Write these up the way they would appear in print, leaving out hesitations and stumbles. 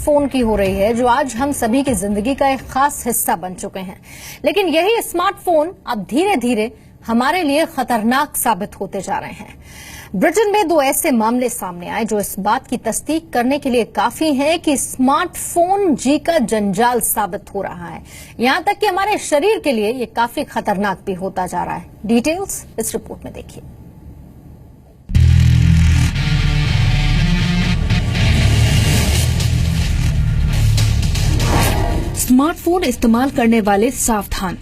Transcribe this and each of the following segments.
Smartphone की हो रही है, जो आज हम सभी की जिंदगी का एक खास हिस्सा बन चुके हैं। लेकिन यही स्मार्टफोन अब धीरे धीरे हमारे लिए खतरनाक साबित होते जा रहे हैं। ब्रिटेन में 2 ऐसे मामले सामने आए जो इस बात की तस्दीक करने के लिए काफी हैं कि स्मार्टफोन जी का जंजाल साबित हो रहा है। यहां तक कि हमारे शरीर के लिए ये काफी खतरनाक भी होता जा रहा है। डिटेल्स इस रिपोर्ट में देखिए। स्मार्टफोन इस्तेमाल करने वाले सावधान।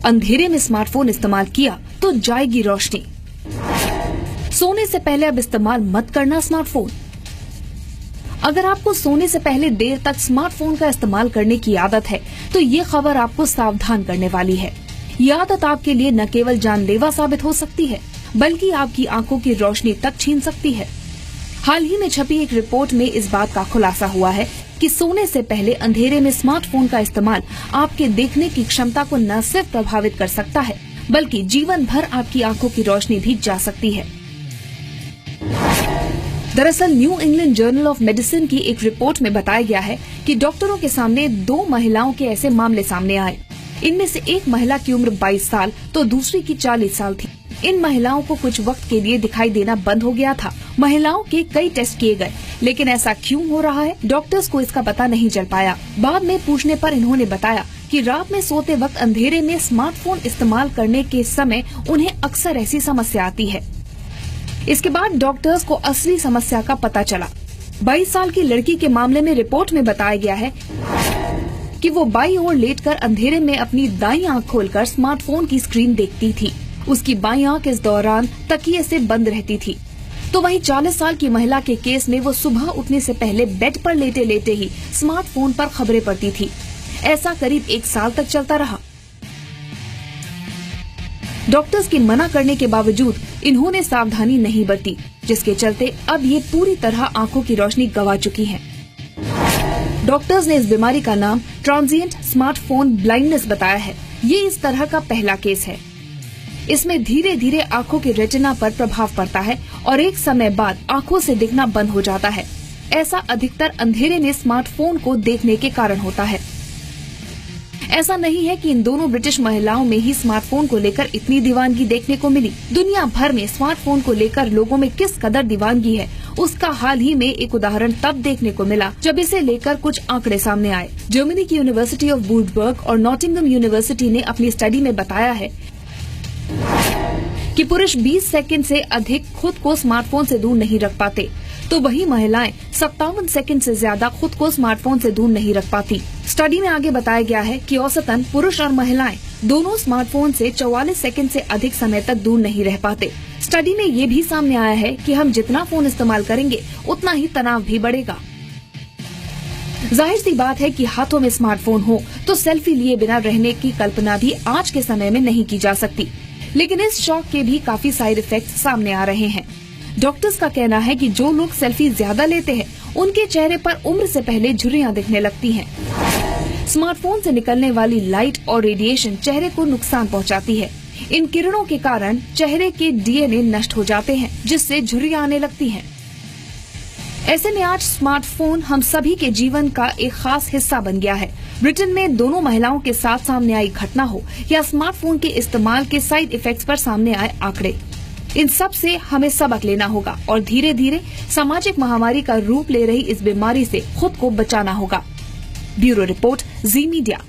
अंधेरे में स्मार्टफोन इस्तेमाल किया तो जाएगी रोशनी। सोने से पहले अब इस्तेमाल मत करना स्मार्टफोन। अगर आपको सोने से पहले देर तक स्मार्टफोन का इस्तेमाल करने की आदत है तो ये खबर आपको सावधान करने वाली है। ये आदत आपके लिए न केवल जानलेवा साबित हो सकती है बल्कि आपकी आंखों की रोशनी तक छीन सकती है। हाल ही में छपी एक रिपोर्ट में इस बात का खुलासा हुआ है कि सोने से पहले अंधेरे में स्मार्टफोन का इस्तेमाल आपके देखने की क्षमता को न सिर्फ प्रभावित कर सकता है बल्कि जीवन भर आपकी आंखों की रोशनी भी जा सकती है। दरअसल new England journal of medicine की एक रिपोर्ट में बताया गया है कि डॉक्टरों के सामने 2 महिलाओं के ऐसे मामले सामने आए। इनमें से एक महिला की उम्र 22 साल तो दूसरी की 40 साल थी। इन महिलाओं को कुछ वक्त के लिए दिखाई देना बंद हो गया था। महिलाओं के कई टेस्ट किए गए, लेकिन ऐसा क्यों हो रहा है, डॉक्टर्स को इसका पता नहीं चल पाया। बाद में पूछने पर इन्होंने बताया कि रात में सोते वक्त अंधेरे में स्मार्टफोन इस्तेमाल करने के समय उन्हें अक्सर ऐसी समस्या आती है। इसके बाद डॉक्टर्स को असली समस्या का पता चला। 22 साल की लड़की के मामले में रिपोर्ट में बताया गया है कि वो बाईं ओर लेटकर अंधेरे में अपनी दाईं आंख खोलकर स्मार्टफोन की स्क्रीन देखती थी। उसकी बाईं आंख इस दौरान तकिए से बंद रहती थी। तो वहीं 40 साल की महिला के केस में वो सुबह उठने से पहले बेड पर लेटे लेटे ही स्मार्टफोन पर खबरें पढ़ती थी। ऐसा करीब 1 साल तक चलता रहा। डॉक्टर्स के मना करने के बावजूद इन्होंने सावधानी नहीं बरती, जिसके चलते अब ये पूरी तरह आंखों की रोशनी गंवा चुकी हैं। डॉक्टर्स ने इस बीमारी का नाम ट्रांजिएंट स्मार्टफोन ब्लाइंडनेस बताया है। ये इस तरह का पहला केस है। इसमें धीरे धीरे आंखों के रेटिना पर प्रभाव पड़ता है और एक समय बाद आंखों से दिखना बंद हो जाता है। ऐसा अधिकतर अंधेरे में स्मार्टफोन को देखने के कारण होता है। ऐसा नहीं है कि इन दोनों ब्रिटिश महिलाओं में ही स्मार्टफोन को लेकर इतनी दीवानगी देखने को मिली। दुनिया भर में स्मार्टफोन को लेकर लोगों में किस कदर दीवानगी है, उसका हाल ही में एक उदाहरण तब देखने को मिला जब इसे लेकर कुछ आंकड़े सामने आए। जर्मनी की यूनिवर्सिटी ऑफ वुडबर्ग और नॉटिंघम यूनिवर्सिटी ने अपनी स्टडी में बताया है कि पुरुष 20 सेकंड से अधिक खुद को स्मार्टफोन से दूर नहीं रख पाते, तो वही महिलाएं 57 सेकंड से ज्यादा खुद को स्मार्टफोन से दूर नहीं रख पाती। स्टडी में आगे बताया गया है कि औसतन पुरुष और महिलाएं दोनों स्मार्टफोन से 44 सेकंड से अधिक समय तक दूर नहीं रह पाते। स्टडी में ये भी सामने आया है कि हम जितना फोन इस्तेमाल करेंगे उतना ही तनाव भी बढ़ेगा। जाहिर सी बात है कि हाथों में स्मार्टफोन हो तो सेल्फी लिए बिना रहने की कल्पना भी आज के समय में नहीं की जा सकती। लेकिन इस शौक के भी काफी साइड इफेक्ट्स सामने आ रहे हैं। डॉक्टर्स का कहना है कि जो लोग सेल्फी ज्यादा लेते हैं उनके चेहरे पर उम्र से पहले झुर्रियां दिखने लगती हैं। स्मार्टफोन से निकलने वाली लाइट और रेडिएशन चेहरे को नुकसान पहुंचाती है। इन किरणों के कारण चेहरे के डीएनए नष्ट हो जाते हैं, जिससे झुर्रियां आने लगती हैं। ऐसे में आज स्मार्टफोन हम सभी के जीवन का एक खास हिस्सा बन गया है। ब्रिटेन में दोनों महिलाओं के साथ सामने आई घटना हो या स्मार्टफोन के इस्तेमाल के साइड इफेक्ट्स पर सामने आए आंकड़े, इन सब से हमें सबक लेना होगा और धीरे धीरे सामाजिक महामारी का रूप ले रही इस बीमारी से खुद को बचाना होगा। ब्यूरो रिपोर्ट, जी मीडिया।